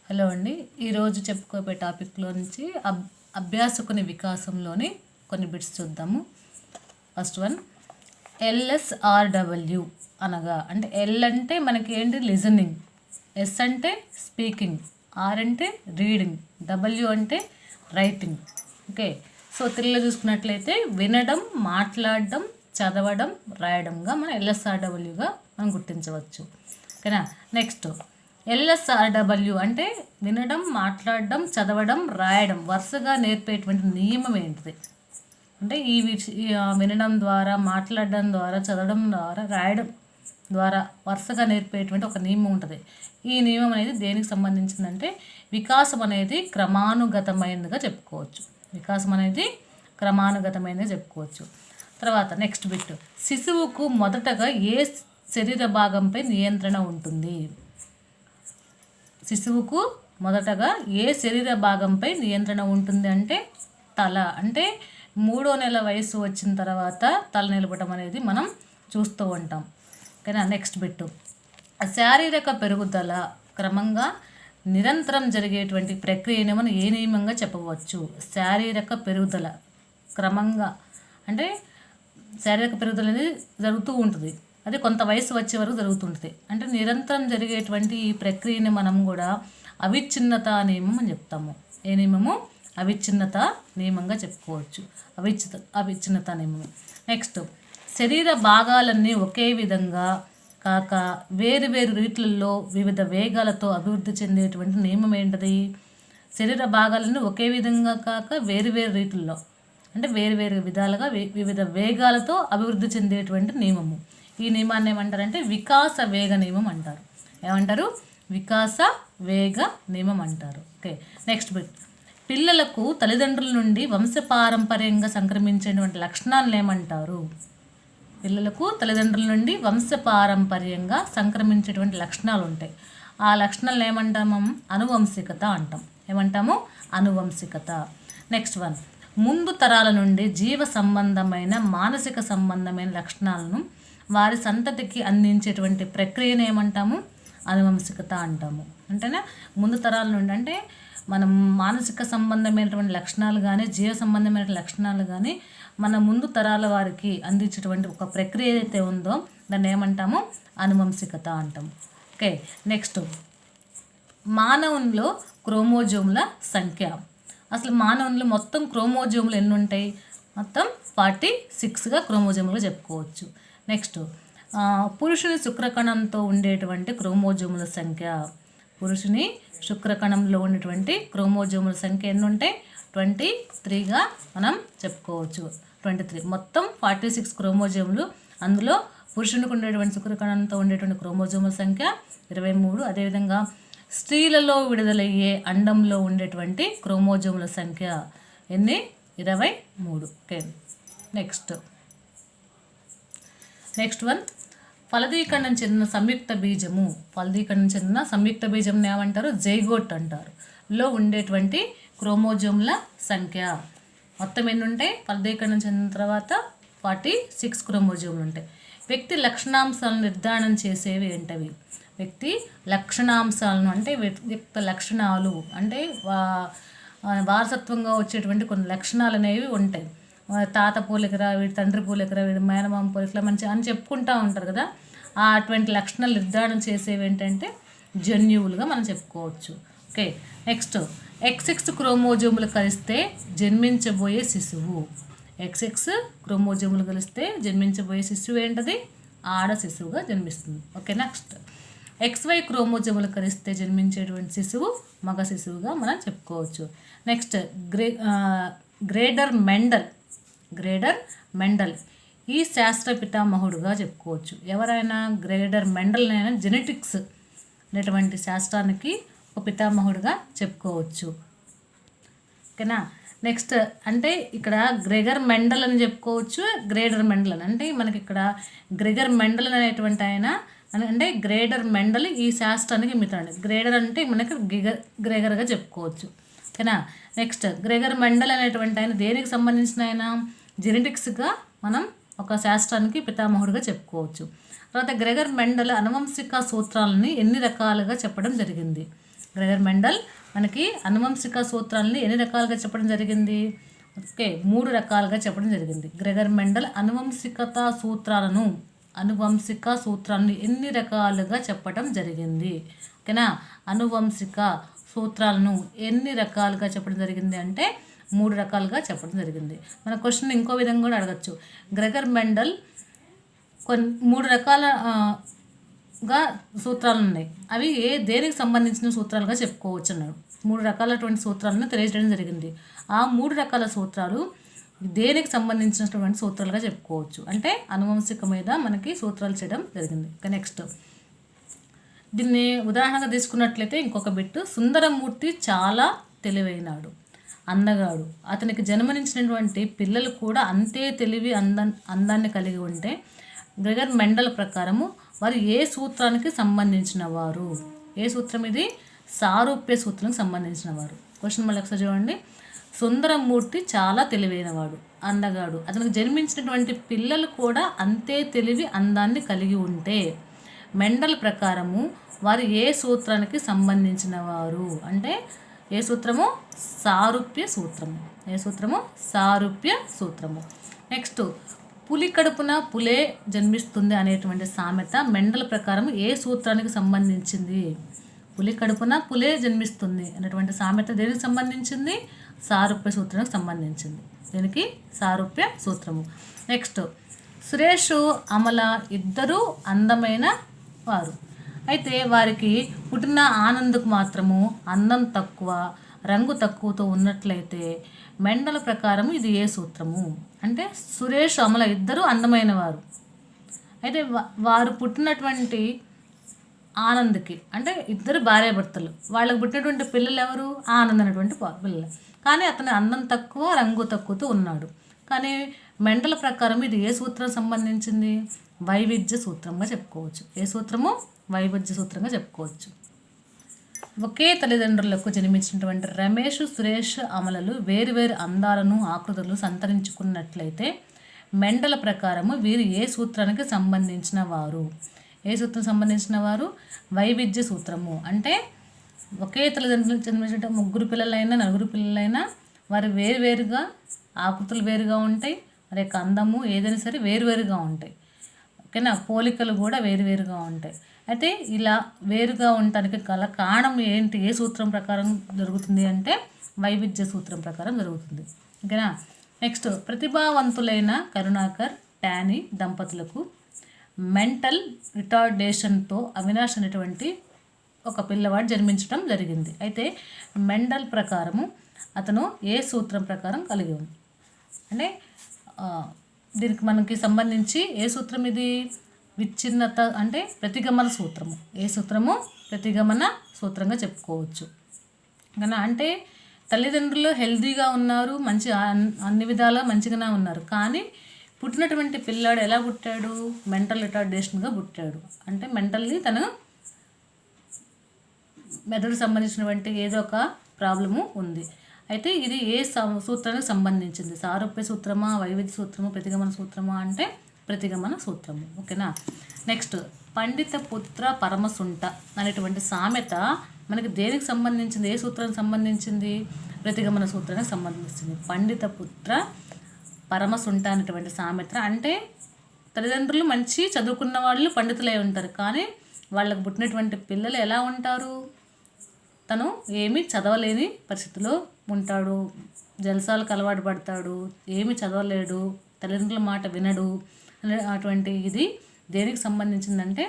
Hello అండి. ఈరోజు చెప్పుకోబోయే టాపిక్లో నుంచి అభ్యాసకుని వికాసంలోని కొన్ని బిట్స్ చూద్దాము. ఫస్ట్ వన్, LSRW అనగా అంటే ఎల్ అంటే మనకి ఏంటి లిజనింగ్, ఎస్ అంటే స్పీకింగ్, ఆర్ అంటే రీడింగ్, డబ్ల్యూ అంటే రైటింగ్. ఓకే, సో తెలుగులో చూసుకున్నట్లయితే వినడం, మాట్లాడడం, చదవడం, రాయడంగా మనం LSRWగా మనం గుర్తించవచ్చు. ఓకేనా. నెక్స్ట్ LSRW అంటే వినడం, మాట్లాడడం, చదవడం, రాయడం వరుసగా నేర్పేటువంటి నియమం ఏంటిది అంటే వినడం ద్వారా, మాట్లాడడం ద్వారా, చదవడం ద్వారా, రాయడం ద్వారా వరుసగా నేర్పేటువంటి ఒక నియమం ఉంటుంది. ఈ నియమం అనేది దేనికి సంబంధించిందంటే వికాసం అనేది క్రమానుగతమైనదిగా చెప్పుకోవచ్చు. చెప్పుకోవచ్చు. తర్వాత నెక్స్ట్ బిట్, శిశువుకు మొదటగా ఏ శరీర భాగంపై నియంత్రణ ఉంటుంది? శిశువుకు మొదటగా ఏ శరీర భాగంపై నియంత్రణ ఉంటుంది అంటే తల. అంటే 3వ నెల వయసు వచ్చిన తర్వాత తల నిలపడం అనేది మనం చూస్తూ ఉంటాం. ఓకేనా. నెక్స్ట్ బిట్టు, శారీరక పెరుగుదల క్రమంగా నిరంతరం జరిగేటువంటి ప్రక్రియని మనం ఏ నియమంగా చెప్పవచ్చు? శారీరక పెరుగుదల క్రమంగా అంటే శారీరక పెరుగుదల అనేది జరుగుతూ ఉంటుంది. అది కొంత వయసు వచ్చే వరకు జరుగుతుంటుంది. అంటే నిరంతరం జరిగేటువంటి ఈ ప్రక్రియని మనం కూడా అవిచ్ఛిన్నత నియమం అని చెప్తాము. ఏ నియమము? అవిచ్ఛిన్నత నియమంగా చెప్పుకోవచ్చు. అవిచ్ఛిన్నత నియమం. నెక్స్ట్, శరీర భాగాలన్నీ ఒకే విధంగా కాక వేరు వేరు రీతులలో వివిధ వేగాలతో అభివృద్ధి చెందేటువంటి నియమం ఏంటిది? శరీర భాగాలన్నీ ఒకే విధంగా కాక వేరు వేరు రీతుల్లో అంటే వేరు వేరు విధాలుగా వివిధ వేగాలతో అభివృద్ధి చెందేటువంటి నియమము. ఈ నియమాన్ని ఏమంటారంటే వికాస వేగ నియమం అంటారు. ఏమంటారు? వికాస వేగ నియమం అంటారు. ఓకే, నెక్స్ట్ బిట్, పిల్లలకు తల్లిదండ్రుల నుండి వంశపారంపర్యంగా సంక్రమించేటువంటి లక్షణాలను ఏమంటారు? పిల్లలకు తల్లిదండ్రుల నుండి వంశపారంపర్యంగా సంక్రమించేటువంటి లక్షణాలు ఉంటాయి. ఆ లక్షణాలను ఏమంటాము? అనువంశికత అంటాం. ఏమంటాము? అనువంశికత. నెక్స్ట్ వన్, ముందు తరాల నుండి జీవ సంబంధమైన, మానసిక సంబంధమైన లక్షణాలను వారి సంతతికి అందించేటువంటి ప్రక్రియను ఏమంటాము? అనువంశికత అంటాము. అంటేనా ముందు తరాల నుండి అంటే మనం మానసిక సంబంధమైనటువంటి లక్షణాలు కానీ, జీవ సంబంధమైన లక్షణాలు కానీ మన ముందు తరాల వారికి అందించేటువంటి ఒక ప్రక్రియ ఏదైతే ఉందో దాన్ని ఏమంటాము? అనువంశికత అంటాము. ఓకే, నెక్స్ట్, మానవునిలో క్రోమోజోముల సంఖ్య. అసలు మానవునిలో మొత్తం క్రోమోజోములు ఎన్ని ఉంటాయి? మొత్తం 46గా క్రోమోజోములు చెప్పుకోవచ్చు. నెక్స్ట్, పురుషుని శుక్రకణంతో ఉండేటువంటి క్రోమోజోముల సంఖ్య. పురుషుని శుక్రకణంలో ఉండేటువంటి క్రోమోజోముల సంఖ్య ఎన్ని ఉంటాయి? 23గా మనం చెప్పుకోవచ్చు. 23 మొత్తం 46 క్రోమోజోములు. అందులో పురుషునికి ఉండేటువంటి శుక్రకణంతో ఉండేటువంటి క్రోమోజోముల సంఖ్య 23. అదేవిధంగా స్త్రీలలో విడుదలయ్యే అండంలో ఉండేటువంటి క్రోమోజోముల సంఖ్య ఎన్ని? 23. ఓకే, నెక్స్ట్ వన్, ఫలదీకరణం చెందిన సంయుక్త బీజము. ఫలదీకరణం చెందిన సంయుక్త బీజం ఏమంటారు? జైగోట్ అంటారు. లో ఉండేటువంటి క్రోమోజోముల సంఖ్య మొత్తం ఎన్ని ఉంటాయి? ఫలదీకరణం చెందిన తర్వాత 46 క్రోమోజోములు ఉంటాయి. వ్యక్తి లక్షణాంశాలను నిర్ధారణ చేసేవి ఏంటవి? వ్యక్తి లక్షణాంశాలను అంటే వ్యక్తి లక్షణాలు అంటే వారసత్వంగా వచ్చేటువంటి కొన్ని లక్షణాలు అనేవి ఉంటాయి. తాత పోలికరా, వీడి తండ్రి పోలికరా, వీడి మేనమామ పోలికరా మంచి అని చెప్పుకుంటూ ఉంటారు కదా. అటువంటి లక్షణాలు నిర్ధారణ చేసేవి ఏంటంటే జన్యువులుగా మనం చెప్పుకోవచ్చు. ఓకే, నెక్స్ట్, XX క్రోమోజోములు కలిస్తే జన్మించబోయే శిశువు. XX క్రోమోజోములు కలిస్తే జన్మించబోయే శిశువు ఏంటది? ఆడ శిశువుగా జన్మిస్తుంది. ఓకే, నెక్స్ట్, XY క్రోమోజోములు కలిస్తే జన్మించేటువంటి శిశువు మగ శిశువుగా మనం చెప్పుకోవచ్చు. నెక్స్ట్, గ్రేగర్ మెండల్ ఈ శాస్త్ర పితామహుడుగా చెప్పుకోవచ్చు. ఎవరైనా గ్రేగర్ మెండల్ అయినా జెనెటిక్స్ అనేటువంటి శాస్త్రానికి ఒక పితామహుడుగా చెప్పుకోవచ్చు. ఓకేనా. నెక్స్ట్ అంటే ఇక్కడ గ్రెగర్ మెండల్ అని చెప్పుకోవచ్చు, గ్రేగర్ మెండల్ అని. అంటే మనకి ఇక్కడ గ్రెగర్ మెండల్ అనేటువంటి ఆయన అంటే గ్రేగర్ మెండల్ ఈ శాస్త్రానికి మిత్రుడు. గ్రేగర్ అంటే మనకి గ్రెగర్గా చెప్పుకోవచ్చు. ఓకేనా. నెక్స్ట్, గ్రెగర్ మెండల్ అనేటువంటి ఆయన దేనికి సంబంధించిన ఆయన? జెనెటిక్స్గా మనం ఒక శాస్త్రానికి పితామహుడుగా చెప్పుకోవచ్చు. తర్వాత గ్రెగర్ మెండల్ అనువంశిక సూత్రాలని ఎన్ని రకాలుగా చెప్పడం జరిగింది? గ్రెగర్ మెండల్ మనకి అనువంశిక సూత్రాలని ఎన్ని రకాలుగా చెప్పడం జరిగింది? ఓకే, 3 రకాలుగా చెప్పడం జరిగింది. గ్రెగర్ మెండల్ అనువంశిక సూత్రాలను ఎన్ని రకాలుగా చెప్పడం జరిగింది? ఓకేనా, అనువంశిక సూత్రాలను ఎన్ని రకాలుగా చెప్పడం జరిగింది అంటే 3 రకాలుగా చెప్పడం జరిగింది. మన క్వశ్చన్ ఇంకో విధంగా కూడా అడగచ్చు. గ్రెగర్ మెండల్ 3 రకాలుగా సూత్రాలు ఉన్నాయి, అవి దేనికి సంబంధించిన సూత్రాలుగా చెప్పుకోవచ్చు అన్నాడు. 3 రకాలటువంటి సూత్రాలను తెలియజేయడం జరిగింది. ఆ 3 రకాల సూత్రాలు దేనికి సంబంధించినటువంటి సూత్రాలుగా చెప్పుకోవచ్చు అంటే అనువంశిక మీద మనకి సూత్రాలు చేయడం జరిగింది. నెక్స్ట్ దీన్ని ఉదాహరణగా తీసుకున్నట్లయితే ఇంకొక బిట్టు, సుందరమూర్తి చాలా తెలివైనాడు, అందగాడు, అతనికి జన్మనించినటువంటి పిల్లలు కూడా అంతే తెలివి అందాన్ని కలిగి ఉంటే గ్రెగర్ మెండల్ ప్రకారము వారు ఏ సూత్రానికి సంబంధించిన వారు? ఏ సూత్రం ఇది? సారూప్య సూత్రానికి సంబంధించిన వారు. క్వశ్చన్ మళ్ళీ ఒకసారి చూడండి. సుందరమూర్తి చాలా తెలివైనవాడు, అందగాడు, అతనికి జన్మించినటువంటి పిల్లలు కూడా అంతే తెలివి అందాన్ని కలిగి ఉంటే మెండల్ ప్రకారము వారు ఏ సూత్రానికి సంబంధించిన వారు అంటే ఏ సూత్రము? సారూప్య సూత్రము. ఏ సూత్రము? సారూప్య సూత్రము. నెక్స్ట్, పులి కడుపున పులే జన్మిస్తుంది అనేటువంటి సామెత మెండల్ ప్రకారం ఏ సూత్రానికి సంబంధించింది? పులి కడుపున పులే జన్మిస్తుంది అనేటువంటి సామెత దేనికి సంబంధించింది? సారూప్య సూత్రానికి సంబంధించింది. దీనికి సారూప్య సూత్రము. నెక్స్ట్, సురేష్ అమల ఇద్దరూ అందమైన వారు, అయితే వారికి పుట్టిన ఆనంద్కు మాత్రము అందం తక్కువ, రంగు తక్కువతో ఉన్నట్లయితే మెండల్ ప్రకారం ఇది ఏ సూత్రము? అంటే సురేష్ అమల ఇద్దరూ అందమైన వారు, అయితే వారు పుట్టినటువంటి ఆనంద్కి అంటే ఇద్దరు భార్యాభర్తలు, వాళ్ళకి పుట్టినటువంటి పిల్లలు ఎవరు? ఆనంద్ అనేటువంటి పిల్లలు. కానీ అతని అందం తక్కువ, రంగు తక్కువతో ఉన్నాడు. కానీ మెండల్ ప్రకారం ఇది ఏ సూత్రం సంబంధించింది? వైవిధ్య సూత్రంగా చెప్పుకోవచ్చు. ఏ సూత్రము? వైవిధ్య సూత్రంగా చెప్పుకోవచ్చు. ఒకే తల్లిదండ్రులకు జన్మించినటువంటి రమేష్, సురేష్, అమలలు వేరువేరు అందాలను, ఆకృతులను సంతరించుకున్నట్లయితే మెండల్ ప్రకారము వీరు ఏ సూత్రానికి సంబంధించిన వారు? ఏ సూత్రం సంబంధించిన వారు? వైవిధ్య సూత్రము. అంటే ఒకే తల్లిదండ్రులకు జన్మించిన 3 పిల్లలైనా 4 పిల్లలైనా వారు వేరువేరుగా, ఆకృతులు వేరుగా ఉంటాయి, వారి యొక్క అందము ఏదైనా సరే వేరువేరుగా ఉంటాయి. ఓకేనా, పోలికలు కూడా వేరువేరుగా ఉంటాయి. అయితే ఇలా వేరుగా ఉండటానికి గల కారణం ఏంటి? ఏ సూత్రం ప్రకారం జరుగుతుంది అంటే వైవిధ్య సూత్రం ప్రకారం జరుగుతుంది. ఓకేనా. నెక్స్ట్, ప్రతిభావంతులైన కరుణాకర్, టానీ దంపతులకు మెంటల్ రిటార్డేషన్తో అవినాష్ అనేటువంటి ఒక పిల్లవాడు జన్మించడం జరిగింది. అయితే మెండల్ ప్రకారము అతను ఏ సూత్రం ప్రకారం కలిగి ఉంది అంటే దీనికి మనకి సంబంధించి ఏ సూత్రం ఇది? విచ్ఛిన్నత అంటే ప్రతిగమన సూత్రము. ఏ సూత్రము? ప్రతిగమన సూత్రంగా చెప్పుకోవచ్చు. కానీ అంటే తల్లిదండ్రులు హెల్తీగా ఉన్నారు, మంచి అన్ని విధాలా మంచిగానే ఉన్నారు, కానీ పుట్టినటువంటి పిల్లాడు ఎలా పుట్టాడు? మెంటల్ రిటార్డేషన్గా పుట్టాడు. అంటే మెంటల్లీ తను మెదడు సంబంధించినటువంటి ఏదో ఒక ప్రాబ్లము ఉంది. అయితే ఇది ఏ సూత్రానికి సంబంధించింది? సారూప్య సూత్రమా, వైవిధ్య సూత్రము, ప్రతిగమన సూత్రమా అంటే ప్రతిగమన సూత్రము. ఓకేనా. నెక్స్ట్, పండిత పుత్ర పరమసుంట అనేటువంటి సామెత మనకి దేనికి సంబంధించింది? ఏ సూత్రానికి సంబంధించింది? ప్రతిగమన సూత్రానికి సంబంధించింది. పండిత పుత్ర పరమసుంట అనేటువంటి సామెత అంటే తల్లిదండ్రులు మంచి చదువుకున్న వాళ్ళు పండితులై ఉంటారు, కానీ వాళ్ళకు పుట్టినటువంటి పిల్లలు ఎలా ఉంటారు? తను ఏమీ చదవలేని పరిస్థితిలో ఉంటాడు, జల్సాలకు అలవాటు పడతాడు, ఏమీ చదవలేడు, తల్లిదండ్రుల మాట వినడు అటువంటి ఇది దేనికి సంబంధించిందంటే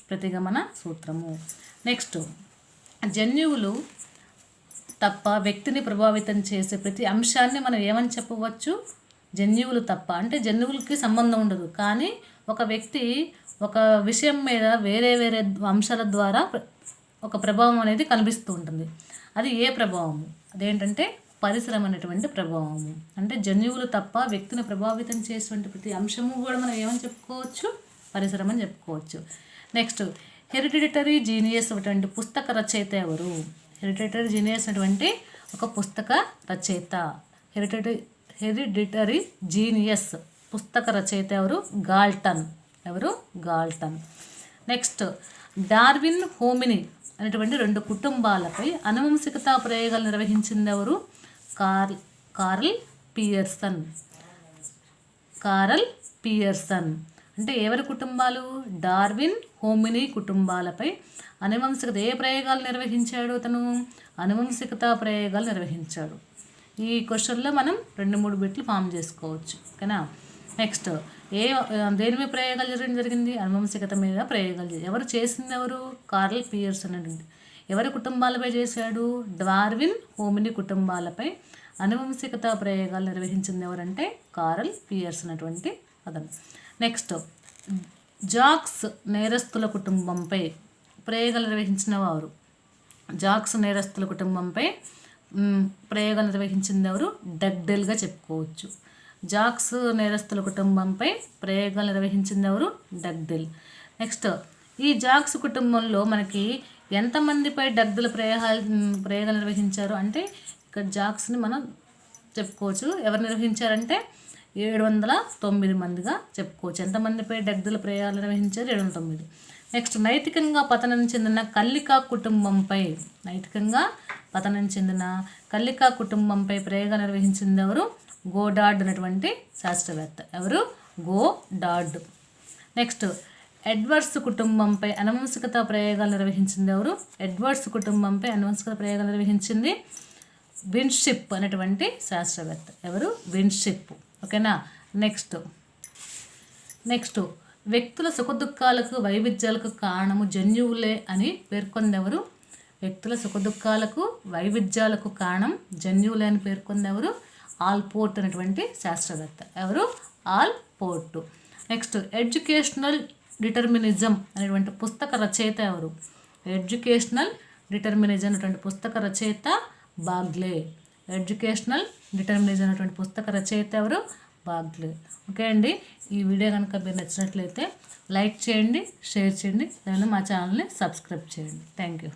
ప్రతిగమన సూత్రము. నెక్స్ట్, జన్యువులు తప్ప వ్యక్తిని ప్రభావితం చేసే ప్రతి అంశాన్ని మనం ఏమని చెప్పవచ్చు? జన్యువులు తప్ప అంటే జన్యువులకి సంబంధం ఉండదు, కానీ ఒక వ్యక్తి ఒక విషయం మీద వేరే వేరే అంశాల ద్వారా ఒక ప్రభావం అనేది కనిపిస్తూ ఉంటుంది. అది ఏ ప్రభావము? అదేంటంటే పరిసరం అనేటువంటి ప్రభావము. అంటే జన్యువులు తప్ప వ్యక్తిని ప్రభావితం చేసేటువంటి ప్రతి అంశము కూడా మనం ఏమని చెప్పుకోవచ్చు? పరిసరం అని చెప్పుకోవచ్చు. నెక్స్ట్, హెరిడిటరీ జీనియస్ అటువంటి పుస్తక రచయిత ఎవరు? హెరిడిటరీ జీనియస్ అటువంటి ఒక పుస్తక రచయిత. హెరిడిటరీ జీనియస్ పుస్తక రచయిత ఎవరు? గాల్టన్. ఎవరు? గాల్టన్. నెక్స్ట్, డార్విన్ హోమిని అనేటువంటి 2 కుటుంబాలపై అనువంశికత ప్రయోగాలు నిర్వహించింది ఎవరు? Curl Pearson. కార్ల్ పియర్సన్ అంటే ఎవరి కుటుంబాలు? డార్విన్, హోమినీ కుటుంబాలపై అనువంశికత ఏ ప్రయోగాలు నిర్వహించాడు అతను? అనువంశికత ప్రయోగాలు నిర్వహించాడు. ఈ క్వశ్చన్లో మనం 2-3 బిట్లు ఫామ్ చేసుకోవచ్చు. ఓకేనా? నెక్స్ట్ దేని మీద ప్రయోగాలు జరిగింది? అనువంశికత మీద ప్రయోగాలు. ఎవరు చేసింది? ఎవరు? కార్ల్ పియర్సన్ అండి. ఎవరి కుటుంబాలపై చేశాడు? డార్విన్, హోమినీ కుటుంబాలపై అనువంశికత ప్రయోగాలు నిర్వహించింది ఎవరంటే కార్ల్ పియర్సన్ అటువంటి అతను. నెక్స్ట్ జాక్స్ నేరస్తుల కుటుంబంపై ప్రయోగాలు నిర్వహించిన వారు. జాక్స్ నేరస్తుల కుటుంబంపై ప్రయోగాలు నిర్వహించింది ఎవరు? డగ్డెల్గా చెప్పుకోవచ్చు. జాక్స్ నేరస్తుల కుటుంబంపై ప్రయోగాలు నిర్వహించింది ఎవరు? డగ్డెల్. నెక్స్ట్ ఈ జాక్స్ కుటుంబంలో మనకి ఎంతమందిపై డగ్డెల్ ప్రయోగాలు నిర్వహించారు అంటే ఇక్కడ జాక్స్ని మనం చెప్పుకోవచ్చు. ఎవరు నిర్వహించారంటే 709 మందిగా చెప్పుకోవచ్చు. ఎంతమందిపై డగ్డెల్ ప్రయోగాలు నిర్వహించారు? 709. నెక్స్ట్ నైతికంగా పతనం చెందిన కల్లికా కుటుంబంపై ప్రయోగాలు నిర్వహించింది ఎవరు? గోడార్డ్ అనేటువంటి శాస్త్రవేత్త. ఎవరు? గోడార్డ్. నెక్స్ట్ ఎడ్వర్డ్స్ కుటుంబంపై అనువంశికత ప్రయోగాలు నిర్వహించింది ఎవరు? ఎడ్వర్డ్స్ కుటుంబంపై అనువంశికత ప్రయోగాలు నిర్వహించింది విన్షిప్ అనేటువంటి శాస్త్రవేత్త. ఎవరు? విన్షిప్. ఓకేనా? నెక్స్ట్ వ్యక్తుల సుఖదుఖాలకు వైవిధ్యాలకు కారణము జన్యువులే అని పేర్కొంది ఎవరు? వ్యక్తుల సుఖదుఖాలకు వైవిధ్యాలకు కారణం జన్యువులే అని పేర్కొంది ఎవరు? ఆల్పోర్ట్ అనేటువంటి శాస్త్రవేత్త. ఎవరు? ఆల్పోర్ట్. నెక్స్ట్ ఎడ్యుకేషనల్ డిటర్మినిజం అనేటువంటి పుస్తక రచయిత ఎవరు? ఎడ్యుకేషనల్ డిటర్మినిజం అనేటువంటి పుస్తక రచయిత బాగ్లే. ఎడ్యుకేషనల్ డిటర్మినిజం అనేటువంటి పుస్తక రచయిత ఎవరు? బాగ్లే. ఓకే అండి, ఈ వీడియో కనుక మీరు నచ్చినట్లయితే లైక్ చేయండి, షేర్ చేయండి, లేదా మా ఛానల్ని సబ్స్క్రైబ్ చేయండి. Thank you.